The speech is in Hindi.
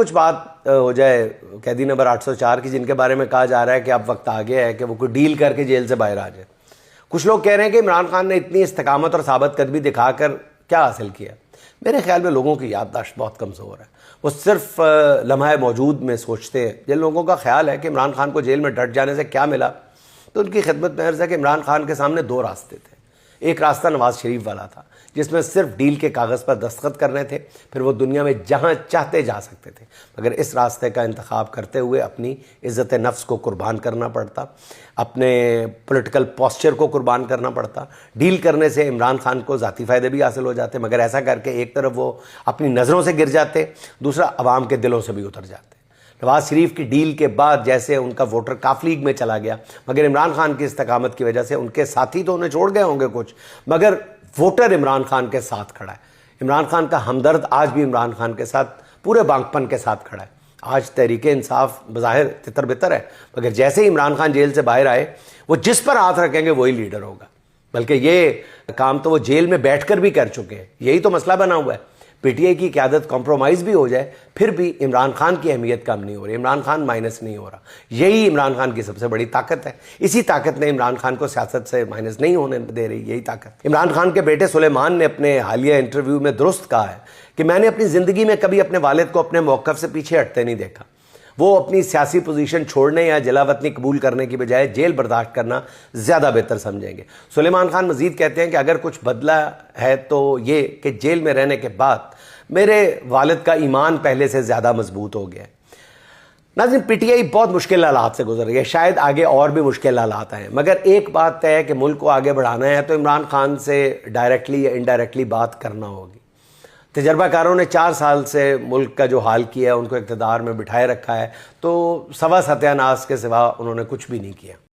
कुछ बात हो जाए कैदी नंबर 804 की, जिनके बारे में कहा जा रहा है कि अब वक्त आ गया है कि वो कोई डील करके जेल से बाहर आ जाए। कुछ लोग कह रहे हैं कि इमरान खान ने इतनी इस्तकामत और साबित कदमी दिखाकर क्या हासिल किया। मेरे ख्याल में लोगों की याददाश्त बहुत कमज़ोर है, वो सिर्फ लम्हा मौजूद में सोचते हैं। जिन लोगों का ख्याल है कि इमरान खान को जेल में डट जाने से क्या मिला, तो उनकी खिदमत में अर्ज़ है कि इमरान खान के सामने दो रास्ते थे। एक रास्ता नवाज़ शरीफ वाला था, जिसमें सिर्फ डील के कागज़ पर दस्तखत करने थे, फिर वो दुनिया में जहाँ चाहते जा सकते थे। मगर इस रास्ते का इंतखाब करते हुए अपनी इज़्ज़त नफ्स को कुर्बान करना पड़ता, अपने पॉलिटिकल पॉस्चर को कुर्बान करना पड़ता। डील करने से इमरान खान को ज़ाती फ़ायदे भी हासिल हो जाते, मगर ऐसा करके एक तरफ वो अपनी नज़रों से गिर जाते, दूसरा अवाम के दिलों से भी उतर जाते। नवाज़ शरीफ की डील के बाद जैसे उनका वोटर काफ लीग में चला गया, मगर इमरान खान की इस्तकामत की वजह से उनके साथी तो उन्हें छोड़ गए होंगे कुछ, मगर वोटर इमरान खान के साथ खड़ा है। इमरान खान का हमदर्द आज भी इमरान खान के साथ पूरे बांकपन के साथ खड़ा है। आज तहरीके इंसाफ बज़ाहिर तितर बितर है, मगर जैसे ही इमरान खान जेल से बाहर आए, वो जिस पर हाथ रखेंगे वही लीडर होगा। बल्कि ये काम तो वो जेल में बैठकर भी कर चुके हैं। यही तो मसला बना हुआ है। पीटीआई की क़यादत कॉम्प्रोमाइज़ भी हो जाए, फिर भी इमरान खान की अहमियत कम नहीं हो रही, इमरान खान माइनस नहीं हो रहा। यही इमरान खान की सबसे बड़ी ताकत है। इसी ताकत ने इमरान खान को सियासत से माइनस नहीं होने दे रही, यही ताकत। इमरान खान के बेटे सुलेमान ने अपने हालिया इंटरव्यू में दुरुस्त कहा है कि मैंने अपनी ज़िंदगी में कभी अपने वालिद को अपने मौक़िफ़ से पीछे हटते नहीं देखा। वो अपनी सियासी पोजीशन छोड़ने या जलावतनी कबूल करने की बजाय जेल बर्दाश्त करना ज़्यादा बेहतर समझेंगे। सुलेमान खान मजीद कहते हैं कि अगर कुछ बदला है तो ये कि जेल में रहने के बाद मेरे वालिद का ईमान पहले से ज़्यादा मजबूत हो गया है। नाज़रीन, पीटीआई बहुत मुश्किल हालात से गुजर रही है, शायद आगे और भी मुश्किल हालात आए, मगर एक बात तय है कि मुल्क को आगे बढ़ाना है तो इमरान खान से डायरेक्टली या इनडायरेक्टली बात करना होगी। तजर्बाकारों ने 4 साल से मुल्क का जो हाल किया है, उनको इक़्तिदार में बिठाए रखा है, तो सवा सत्यानाश के सिवा उन्होंने कुछ भी नहीं किया।